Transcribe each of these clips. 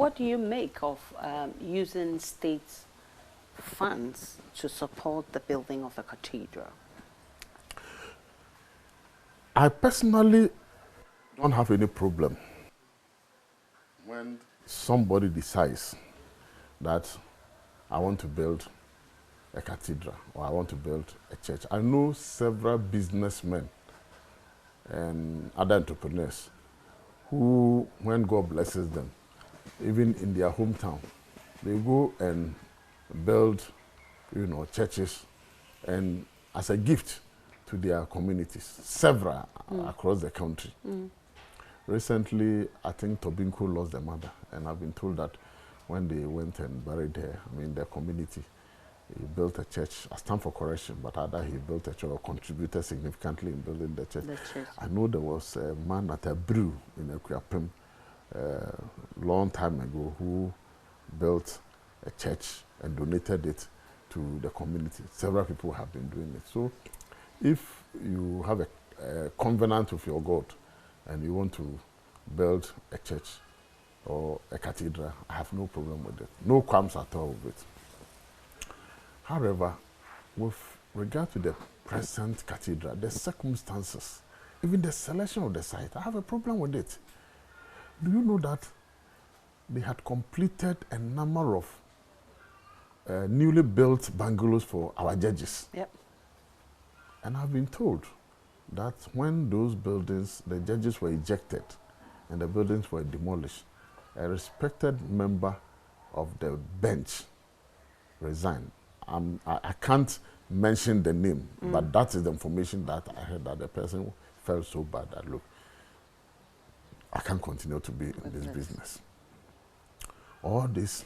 what do you make of using state funds to support the building of a cathedral? I personally don't have any problem when somebody decides that I want to build a cathedral or I want to build a church. I know several businessmen and other entrepreneurs who, when God blesses them, even in their hometown, they go and build, churches and as a gift to their communities, several across the country. Recently, I think Tobinko lost their mother, and I've been told that when they went and buried her, their community, he built a church. I stand for correction, but either he built a church or contributed significantly in building the church. I know there was a man at a brew in Ekuapem long time ago who built a church and donated it to the community. Several people have been doing it. So if you have a covenant with your God and you want to build a church or a cathedral, I have no problem with it. No qualms at all with it. However, with regard to the present cathedral, the circumstances, even the selection of the site, I have a problem with it. Do you know that they had completed a number of newly built bungalows for our judges? Yep. And I've been told that when those buildings, the judges were ejected and the buildings were demolished, a respected member of the bench resigned. I can't mention the name, but that is the information that I heard, that the person felt so bad that, look, I can't continue to be in this business. All these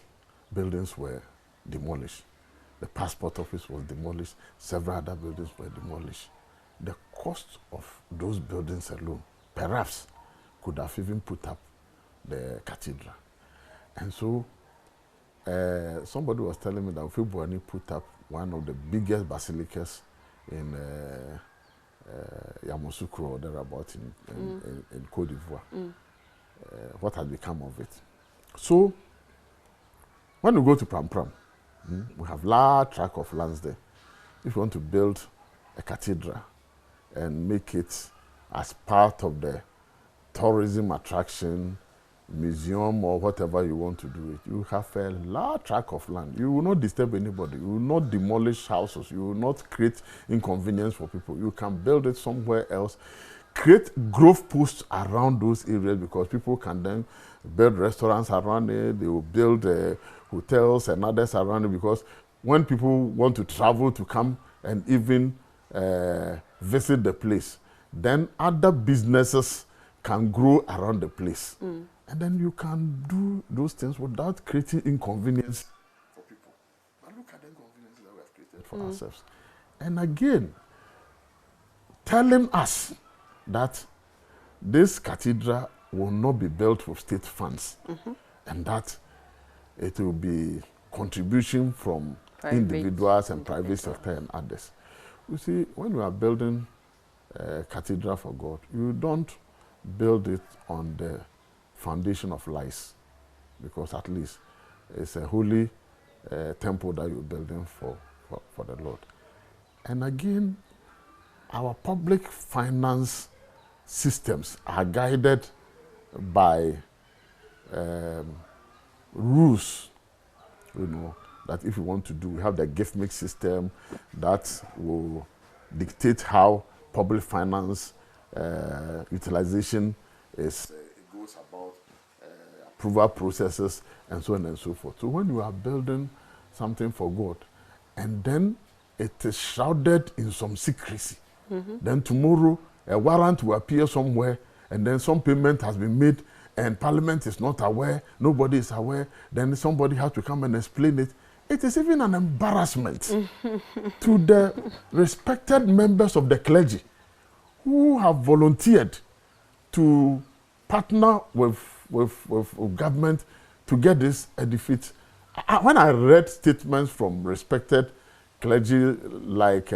buildings were demolished. The passport office was demolished. Several other buildings were demolished. The cost of those buildings alone, perhaps, could have even put up the cathedral. And so, somebody was telling me that Ofubuani put up one of the biggest basilicas in Yamoussoukro or thereabout in Côte d'Ivoire. What has become of it? So, when we go to Pram Pram, we have large tract of lands there. If you want to build a cathedral and make it as part of the tourism attraction, museum or whatever you want to do it, you have a large tract of land. You will not disturb anybody. You will not demolish houses. You will not create inconvenience for people. You can build it somewhere else. Create growth posts around those areas because people can then build restaurants around it. They will build hotels and others around it because when people want to travel to come and even visit the place, then other businesses can grow around the place. And then you can do those things without creating inconvenience for people. But look at the inconveniences that we have created for ourselves. And again, telling us that this cathedral will not be built with state funds and that it will be contribution from individuals and private sector and others. You see, when you are building a cathedral for God, you don't build it on the foundation of lies, because at least it's a holy temple that you're building for the Lord. And again, our public finance systems are guided by rules, that if you want to do, we have the gift mix system that will dictate how public finance utilization is. It goes about approval processes and so on and so forth. So when you are building something for God, and then it is shrouded in some secrecy, then tomorrow a warrant will appear somewhere, and then some payment has been made, and Parliament is not aware, nobody is aware, then somebody has to come and explain it. It is even an embarrassment to the respected members of the clergy who have volunteered to partner with government to get this edifice. When I read statements from respected clergy like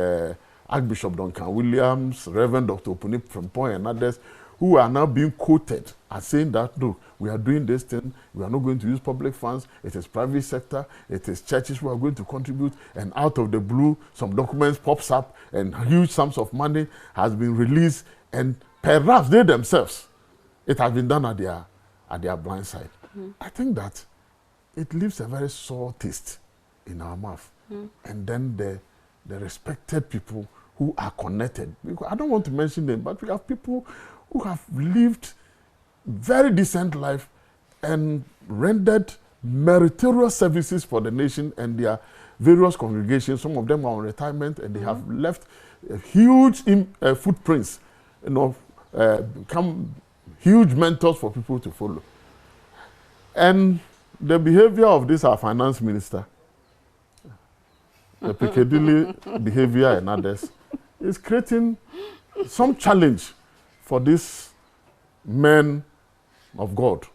Archbishop Duncan Williams, Reverend Dr. Opuni Frimpong and others, who are now being quoted as saying that, look, we are doing this thing, we are not going to use public funds, it is private sector, it is churches who are going to contribute, and out of the blue, some documents pops up, and huge sums of money has been released, and perhaps they themselves, it has been done at their blind side. I think that it leaves a very sore taste in our mouth. And then the respected people who are connected, because I don't want to mention them, but we have people who have lived very decent life and rendered meritorious services for the nation and their various congregations. Some of them are on retirement, and they have left huge footprints, become huge mentors for people to follow. And the behavior of this our finance minister, the Piccadilly behavior and others, is creating some challenge for these men of God.